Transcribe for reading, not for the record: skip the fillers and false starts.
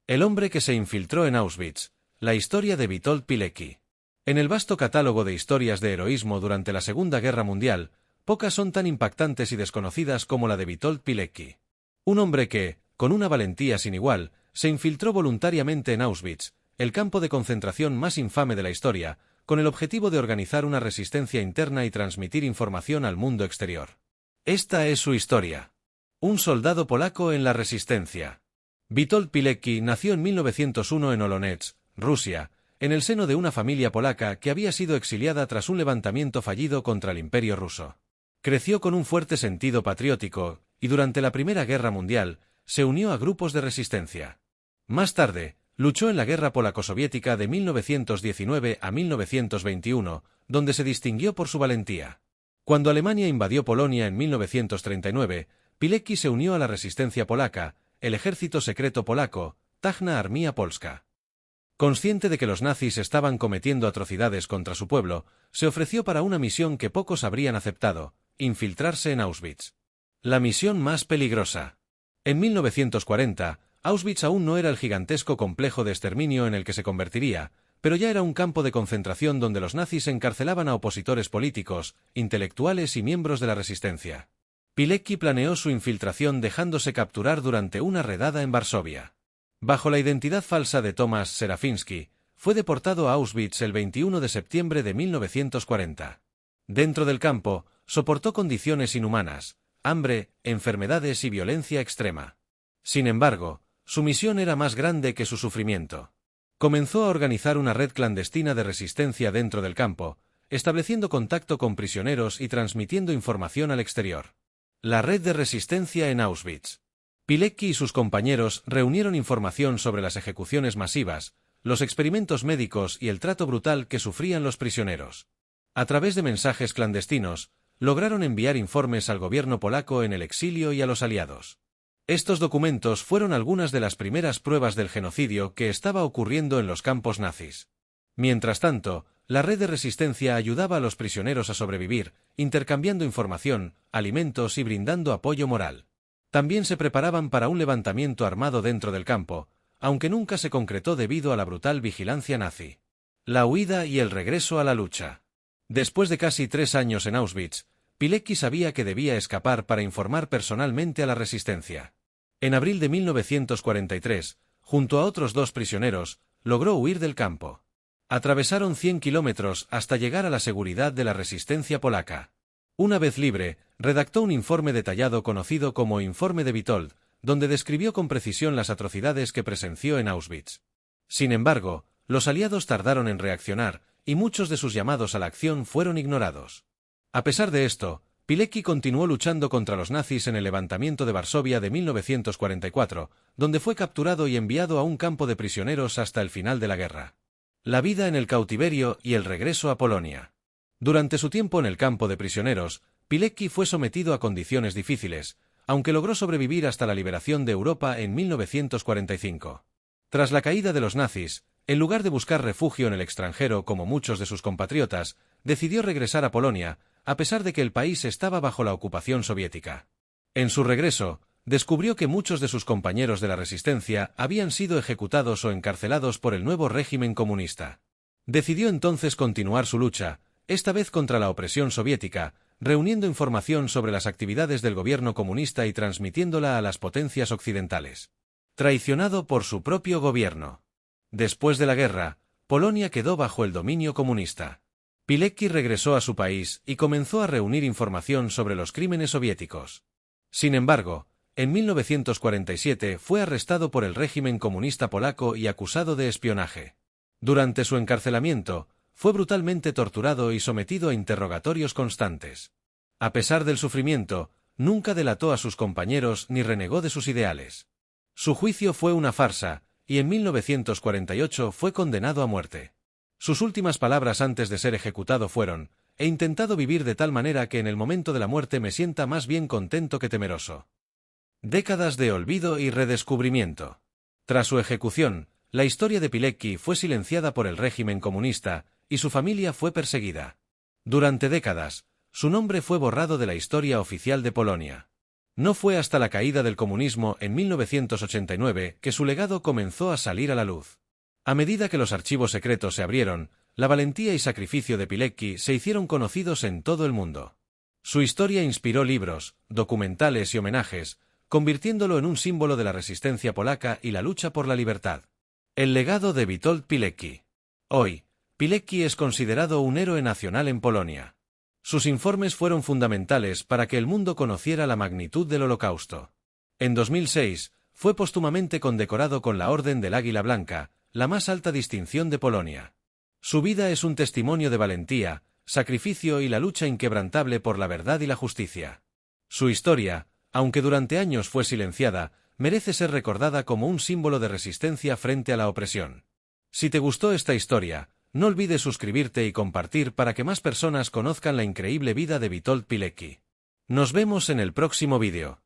El hombre que se infiltró en Auschwitz, la historia de Witold Pilecki. En el vasto catálogo de historias de heroísmo durante la Segunda Guerra Mundial, pocas son tan impactantes y desconocidas como la de Witold Pilecki. Un hombre que, con una valentía sin igual, se infiltró voluntariamente en Auschwitz, el campo de concentración más infame de la historia, con el objetivo de organizar una resistencia interna y transmitir información al mundo exterior. Esta es su historia. Un soldado polaco en la resistencia. Witold Pilecki nació en 1901 en Olonets, Rusia, en el seno de una familia polaca que había sido exiliada tras un levantamiento fallido contra el Imperio ruso. Creció con un fuerte sentido patriótico, y durante la Primera Guerra Mundial, se unió a grupos de resistencia. Más tarde, luchó en la Guerra Polaco-Soviética de 1919 a 1921, donde se distinguió por su valentía. Cuando Alemania invadió Polonia en 1939, Pilecki se unió a la resistencia polaca, el ejército secreto polaco, Tajna Armia Polska. Consciente de que los nazis estaban cometiendo atrocidades contra su pueblo, se ofreció para una misión que pocos habrían aceptado: infiltrarse en Auschwitz. La misión más peligrosa. En 1940, Auschwitz aún no era el gigantesco complejo de exterminio en el que se convertiría, pero ya era un campo de concentración donde los nazis encarcelaban a opositores políticos, intelectuales y miembros de la resistencia. Pilecki planeó su infiltración dejándose capturar durante una redada en Varsovia. Bajo la identidad falsa de Tomasz Serafiński, fue deportado a Auschwitz el 21 de septiembre de 1940. Dentro del campo, soportó condiciones inhumanas, hambre, enfermedades y violencia extrema. Sin embargo, su misión era más grande que su sufrimiento. Comenzó a organizar una red clandestina de resistencia dentro del campo, estableciendo contacto con prisioneros y transmitiendo información al exterior. La red de resistencia en Auschwitz. Pilecki y sus compañeros reunieron información sobre las ejecuciones masivas, los experimentos médicos y el trato brutal que sufrían los prisioneros. A través de mensajes clandestinos, lograron enviar informes al gobierno polaco en el exilio y a los aliados. Estos documentos fueron algunas de las primeras pruebas del genocidio que estaba ocurriendo en los campos nazis. Mientras tanto, la red de resistencia ayudaba a los prisioneros a sobrevivir, intercambiando información, alimentos y brindando apoyo moral. También se preparaban para un levantamiento armado dentro del campo, aunque nunca se concretó debido a la brutal vigilancia nazi. La huida y el regreso a la lucha. Después de casi 3 años en Auschwitz, Pilecki sabía que debía escapar para informar personalmente a la resistencia. En abril de 1943, junto a otros 2 prisioneros, logró huir del campo. Atravesaron 100 kilómetros hasta llegar a la seguridad de la resistencia polaca. Una vez libre, redactó un informe detallado conocido como Informe de Witold, donde describió con precisión las atrocidades que presenció en Auschwitz. Sin embargo, los aliados tardaron en reaccionar, y muchos de sus llamados a la acción fueron ignorados. A pesar de esto, Pilecki continuó luchando contra los nazis en el levantamiento de Varsovia de 1944, donde fue capturado y enviado a un campo de prisioneros hasta el final de la guerra. La vida en el cautiverio y el regreso a Polonia. Durante su tiempo en el campo de prisioneros, Pilecki fue sometido a condiciones difíciles, aunque logró sobrevivir hasta la liberación de Europa en 1945. Tras la caída de los nazis, en lugar de buscar refugio en el extranjero como muchos de sus compatriotas, decidió regresar a Polonia, a pesar de que el país estaba bajo la ocupación soviética. En su regreso, descubrió que muchos de sus compañeros de la resistencia habían sido ejecutados o encarcelados por el nuevo régimen comunista. Decidió entonces continuar su lucha, esta vez contra la opresión soviética, reuniendo información sobre las actividades del gobierno comunista y transmitiéndola a las potencias occidentales. Traicionado por su propio gobierno. Después de la guerra, Polonia quedó bajo el dominio comunista. Pilecki regresó a su país y comenzó a reunir información sobre los crímenes soviéticos. Sin embargo, en 1947 fue arrestado por el régimen comunista polaco y acusado de espionaje. Durante su encarcelamiento, fue brutalmente torturado y sometido a interrogatorios constantes. A pesar del sufrimiento, nunca delató a sus compañeros ni renegó de sus ideales. Su juicio fue una farsa, y en 1948 fue condenado a muerte. Sus últimas palabras antes de ser ejecutado fueron: «He intentado vivir de tal manera que en el momento de la muerte me sienta más bien contento que temeroso». Décadas de olvido y redescubrimiento. Tras su ejecución, la historia de Pilecki fue silenciada por el régimen comunista, y su familia fue perseguida. Durante décadas, su nombre fue borrado de la historia oficial de Polonia. No fue hasta la caída del comunismo en 1989 que su legado comenzó a salir a la luz. A medida que los archivos secretos se abrieron, la valentía y sacrificio de Pilecki se hicieron conocidos en todo el mundo. Su historia inspiró libros, documentales y homenajes, convirtiéndolo en un símbolo de la resistencia polaca y la lucha por la libertad. El legado de Witold Pilecki. Hoy, Pilecki es considerado un héroe nacional en Polonia. Sus informes fueron fundamentales para que el mundo conociera la magnitud del Holocausto. En 2006, fue póstumamente condecorado con la Orden del Águila Blanca, la más alta distinción de Polonia. Su vida es un testimonio de valentía, sacrificio y la lucha inquebrantable por la verdad y la justicia. Su historia, aunque durante años fue silenciada, merece ser recordada como un símbolo de resistencia frente a la opresión. Si te gustó esta historia, no olvides suscribirte y compartir para que más personas conozcan la increíble vida de Witold Pilecki. Nos vemos en el próximo vídeo.